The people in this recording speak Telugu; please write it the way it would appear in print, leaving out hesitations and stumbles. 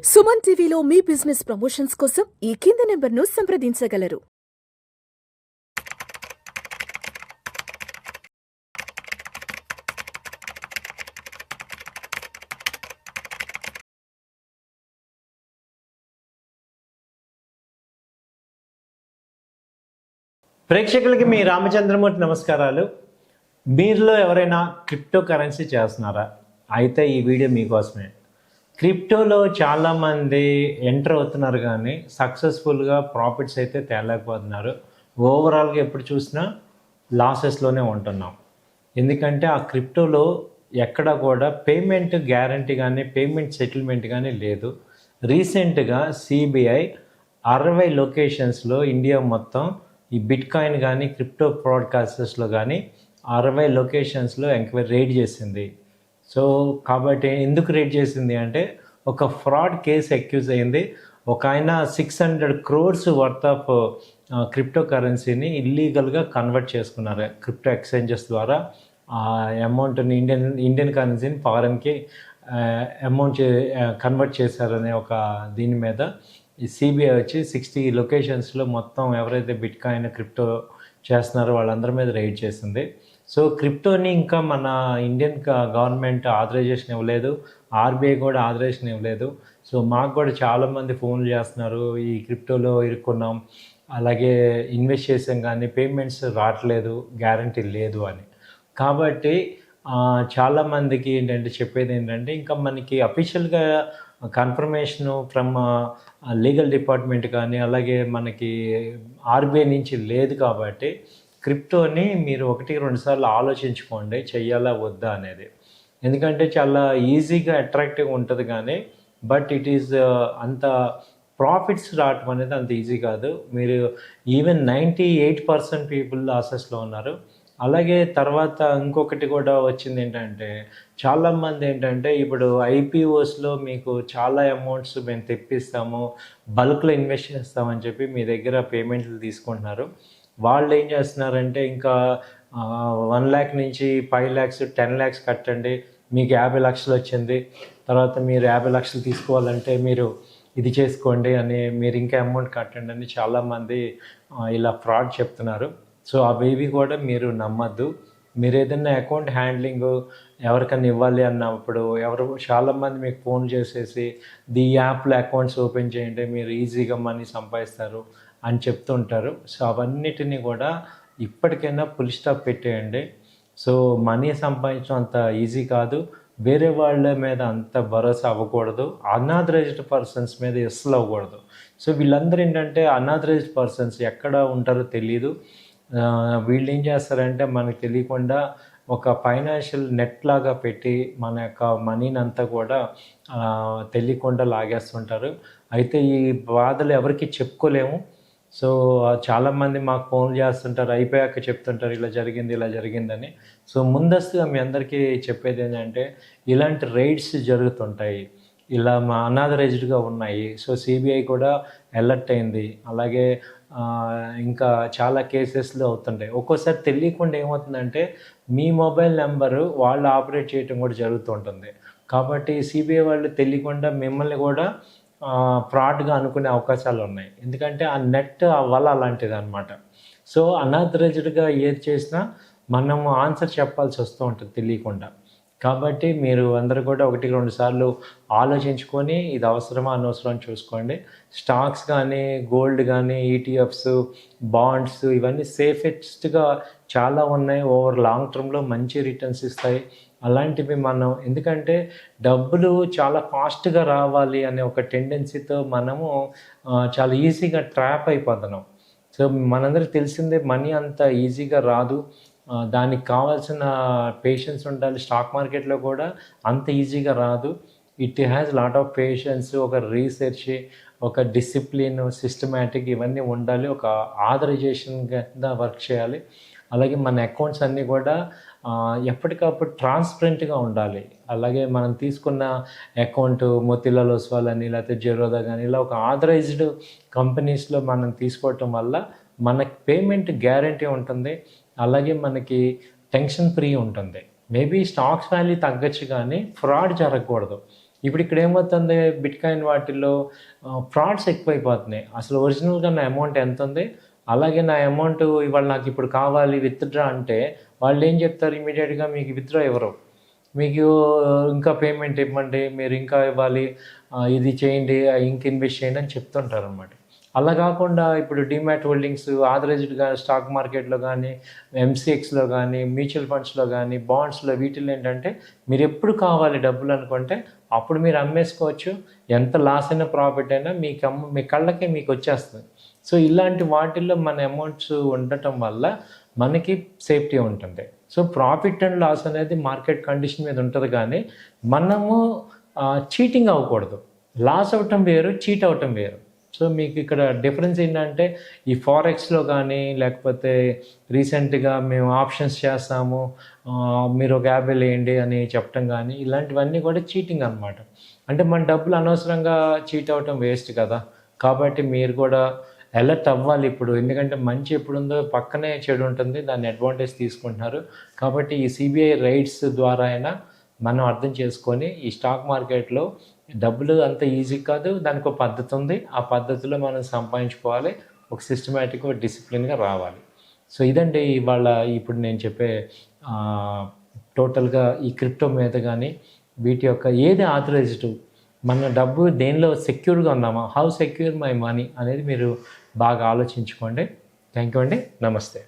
సుమన్ టీవీలో మీ బిజినెస్ ప్రమోషన్స్ కోసం ఈ కింది నెంబర్ను సంప్రదించగలరు. ప్రేక్షకులకి మీ రామచంద్రమూర్తి నమస్కారాలు. మీరులో ఎవరైనా క్రిప్టో కరెన్సీ చేస్తున్నారా? అయితే ఈ వీడియో మీకోసమే. క్రిప్టోలో చాలామంది ఎంటర్ అవుతున్నారు కానీ సక్సెస్ఫుల్గా ప్రాఫిట్స్ అయితే తేలేకపోతున్నారు. ఓవరాల్గా ఎప్పుడు చూసినా లాసెస్లోనే ఉంటున్నాం. ఎందుకంటే ఆ క్రిప్టోలో ఎక్కడ కూడా పేమెంట్ గ్యారంటీ కానీ పేమెంట్ సెటిల్మెంట్ కానీ లేదు. రీసెంట్గా సిబిఐ 60 లొకేషన్స్లో ఇండియా మొత్తం ఈ బిట్ కాయిన్ కానీ క్రిప్టో బ్రాడ్కాస్టర్స్లో కానీ 60 లొకేషన్స్లో ఎంక్వైరీ రేడ్ చేసింది. సో కాబట్టి ఎందుకు రేడ్ చేసింది అంటే ఒక ఫ్రాడ్ కేసు అక్యూజ్ అయింది. ఒక ఆయన 600 crores వర్త్ ఆఫ్ క్రిప్టో కరెన్సీని ఇల్లీగల్గా కన్వర్ట్ చేసుకున్నారు. క్రిప్టో ఎక్స్చేంజెస్ ద్వారా ఆ అమౌంట్ని ఇండియన్ కరెన్సీని ఫారెన్కి అమౌంట్ కన్వర్ట్ చేశారనే ఒక దీని మీద ఈ సిబిఐ వచ్చి 60 లొకేషన్స్లో మొత్తం ఎవరైతే బిట్ కాయిన్ క్రిప్టో చేస్తున్నారో వాళ్ళందరి మీద రైడ్ చేసింది. సో క్రిప్టోని ఇంకా మన ఇండియన్ గవర్నమెంట్ ఆథరైజేషన్ ఇవ్వలేదు, ఆర్బీఐ కూడా ఆథరైజేషన్ ఇవ్వలేదు. సో మాకు కూడా చాలామంది ఫోన్లు చేస్తున్నారు, ఈ క్రిప్టోలో ఇరుక్కున్నాం, అలాగే ఇన్వెస్ట్ చేసాం కానీ పేమెంట్స్ రావట్లేదు, గ్యారంటీ లేదు అని. కాబట్టి చాలామందికి ఏంటంటే చెప్పేది ఏంటంటే ఇంకా మనకి అఫీషియల్గా కన్ఫర్మేషను ఫ్రమ్ లీగల్ డిపార్ట్మెంట్ కానీ అలాగే మనకి ఆర్బీఐ నుంచి లేదు. కాబట్టి క్రిప్టోని మీరు 1-2 సార్లు ఆలోచించుకోండి చెయ్యాలా వద్దా అనేది. ఎందుకంటే చాలా ఈజీగా అట్రాక్టివ్గా ఉంటుంది కానీ బట్ ఇట్ ఈజ్ అంత ప్రాఫిట్స్ రావటం అనేది అంత ఈజీ కాదు. మీరు ఈవెన్ 98% పీపుల్ లాసెస్లో ఉన్నారు. అలాగే తర్వాత ఇంకొకటి కూడా వచ్చింది ఏంటంటే చాలామంది ఏంటంటే ఇప్పుడు ఐపీఓస్లో మీకు చాలా అమౌంట్స్ మేము తెప్పిస్తాము, బల్క్లో ఇన్వెస్ట్ చేస్తామని చెప్పి మీ దగ్గర పేమెంట్లు తీసుకుంటున్నారు. వాళ్ళు ఏం చేస్తున్నారంటే ఇంకా 1 lakh నుంచి 5 lakhs 10 lakhs కట్టండి, మీకు 50 లక్షలు వచ్చింది, తర్వాత మీరు 50 లక్షలు తీసుకోవాలంటే మీరు ఇది చేసుకోండి అని, మీరు ఇంకా అమౌంట్ కట్టండి అని చాలామంది ఇలా ఫ్రాడ్ చెప్తున్నారు. సో అవి కూడా మీరు నమ్మద్దు. మీరు ఏదైనా అకౌంట్ హ్యాండ్లింగ్ ఎవరికైనా ఇవ్వాలి అన్నప్పుడు చాలామంది మీకు ఫోన్ చేసేసి ఈ యాప్లో అకౌంట్స్ ఓపెన్ చేయండి, మీరు ఈజీగా మనీ సంపాదిస్తారు అని చెప్తుంటారు. సో అవన్నిటిని కూడా ఇప్పటికైనా ఫుల్ స్టాప్ పెట్టేయండి. సో మనీ సంపాదించడం అంత ఈజీ కాదు, వేరే వాళ్ళ మీద అంత భరోసా అవ్వకూడదు, అన్ఆథరైజ్డ్ పర్సన్స్ మీద అస్సలు అవ్వకూడదు. సో వీళ్ళందరూ ఏంటంటే అన్ఆథరైజ్డ్ పర్సన్స్ ఎక్కడ ఉంటారో తెలీదు. వీళ్ళు ఏం చేస్తారంటే మనకు తెలియకుండా ఒక ఫైనాన్షియల్ నెట్ లాగా పెట్టి మన యొక్క మనీని అంతా కూడా తెలియకుండా లాగేస్తుంటారు. అయితే ఈ బాధలు ఎవరికి చెప్పుకోలేము. సో చాలామంది మాకు ఫోన్ చేస్తుంటారు, అయిపోయాక చెప్తుంటారు ఇలా జరిగిందని. సో ముందస్తుగా మీ అందరికీ చెప్పేది ఏంటంటే ఇలాంటి రైడ్స్ జరుగుతుంటాయి, ఇలా మా అన్ఆథరైజ్డ్గా ఉన్నాయి. సో సిబిఐ కూడా అలర్ట్ అయింది. అలాగే ఇంకా చాలా కేసెస్లో అవుతుంటాయి. ఒక్కోసారి తెలియకుండా ఏమవుతుందంటే మీ మొబైల్ నెంబరు వాళ్ళు ఆపరేట్ చేయటం కూడా జరుగుతుంటుంది. కాబట్టి సిబిఐ వాళ్ళు తెలియకుండా మిమ్మల్ని కూడా ఫ్రాడ్గా అనుకునే అవకాశాలు ఉన్నాయి. ఎందుకంటే ఆ నెట్ వల్ల అలాంటిది అనమాట. సో అన్ఆథరైజ్డ్గా ఏది చేసినా మనం ఆన్సర్ చెప్పాల్సి వస్తూ ఉంటుంది తెలియకుండా. కాబట్టి మీరు అందరూ కూడా 1-2 సార్లు ఆలోచించుకొని ఇది అవసరమా అనవసరం చూసుకోండి. స్టాక్స్ కానీ గోల్డ్ కానీ ఈటీఎఫ్స్ బాండ్స్ ఇవన్నీ సేఫెస్ట్గా చాలా ఉన్నాయి. ఓవర్ లాంగ్ టర్మ్లో మంచి రిటర్న్స్ ఇస్తాయి. అలాంటివి మనం ఎందుకంటే డబ్బులు చాలా ఫాస్ట్గా రావాలి అనే ఒక టెండెన్సీతో మనము చాలా ఈజీగా ట్రాప్ అయిపోతున్నాం. సో మనందరికీ తెలిసిందే మనీ అంత ఈజీగా రాదు, దానికి కావాల్సిన పేషెన్స్ ఉండాలి. స్టాక్ మార్కెట్లో కూడా అంత ఈజీగా రాదు. It has lot of patience, ఒక రీసెర్చ్, ఒక డిసిప్లిన్, సిస్టమేటిక్ ఇవన్నీ ఉండాలి. ఒక ఆథరైజేషన్ కింద వర్క్ చేయాలి. అలాగే మన అకౌంట్స్ అన్నీ కూడా ఎప్పటికప్పుడు ట్రాన్స్పరెంట్గా ఉండాలి. అలాగే మనం తీసుకున్న అకౌంట్ మోతీలాల్ ఓస్వాల్ అని లేకపోతే జెరోదా కానీ ఇలా ఒక ఆథరైజ్డ్ కంపెనీస్లో మనం తీసుకోవటం వల్ల మనకి పేమెంట్ గ్యారంటీ ఉంటుంది. అలాగే మనకి టెన్షన్ ఫ్రీ ఉంటుంది. మేబీ స్టాక్స్ వాల్యూ తగ్గచ్చు కానీ ఫ్రాడ్ జరగకూడదు. ఇప్పుడు ఇక్కడ ఏమవుతుంది, బిట్ కాయిన్ వాటిల్లో ఫ్రాడ్స్ ఎక్కువైపోతున్నాయి. అసలు ఒరిజినల్గా నా అమౌంట్ ఎంత ఉంది, అలాగే నా అమౌంట్ ఇవాళ నాకు ఇప్పుడు కావాలి విత్డ్రా అంటే వాళ్ళు ఏం చెప్తారు, ఇమీడియట్గా మీకు విత్డ్రా ఇవ్వరు, మీకు ఇంకా పేమెంట్ ఇవ్వండి, మీరు ఇంకా ఇవ్వాలి, ఇది చేయండి, ఇంక ఇన్వెస్ట్ చేయండి అని చెప్తుంటారు అనమాట. అలా కాకుండా ఇప్పుడు డిమాట్ హోల్డింగ్స్ ఆథరైజ్డ్గా స్టాక్ మార్కెట్లో కానీ, ఎంసీఎక్స్లో కానీ, మ్యూచువల్ ఫండ్స్లో కానీ, బాండ్స్లో, వీటిల్లో ఏంటంటే మీరు ఎప్పుడు కావాలి డబ్బులు అనుకుంటే అప్పుడు మీరు అమ్మేసుకోవచ్చు. ఎంత లాస్ అయినా ప్రాఫిట్ అయినా మీ కళ్ళకే మీకు వచ్చేస్తుంది. సో ఇలాంటి వాటిల్లో మన అమౌంట్స్ ఉండటం వల్ల మనకి సేఫ్టీ ఉంటుంది. సో ప్రాఫిట్ అండ్ లాస్ అనేది మార్కెట్ కండిషన్ మీద ఉంటుంది, కానీ మనము చీటింగ్ అవ్వకూడదు. లాస్ అవ్వటం వేరు, చీట్ అవ్వటం వేరు. సో మీకు ఇక్కడ డిఫరెన్స్ ఏంటంటే ఈ ఫారెక్స్లో కానీ, లేకపోతే రీసెంట్గా మేము ఆప్షన్స్ చేస్తాము, మీరు ఒక 50 వేయండి అని చెప్పటం కానీ, ఇలాంటివన్నీ కూడా చీటింగ్ అనమాట. అంటే మన డబ్బులు అనవసరంగా చీట్ అవ్వటం వేస్ట్ కదా. కాబట్టి మీరు కూడా అలర్ట్ అవ్వాలి ఇప్పుడు, ఎందుకంటే మంచి ఎప్పుడుందో పక్కనే చెడు ఉంటుంది, దాన్ని అడ్వాంటేజ్ తీసుకుంటున్నారు. కాబట్టి ఈ సిబిఐ రైడ్స్ ద్వారా అయినా మనం అర్థం చేసుకొని ఈ స్టాక్ మార్కెట్లో డబ్బులు అంత ఈజీ కాదు, దానికి ఒక పద్ధతి ఉంది, ఆ పద్ధతిలో మనం సంపాదించుకోవాలి, ఒక సిస్టమేటిక్గా డిసిప్లిన్గా రావాలి. సో ఇదండి ఇవాళ ఇప్పుడు నేను చెప్పే టోటల్గా ఈ క్రిప్టో మీద కానీ వీటి యొక్క ఏది ఆథరైజ్డ్, మన డబ్బు దేనిలో సెక్యూర్గా ఉన్నామా, హౌ సెక్యూర్ మై మనీ అనేది మీరు బాగా ఆలోచించుకోండి. థ్యాంక్ యూ అండి, నమస్తే.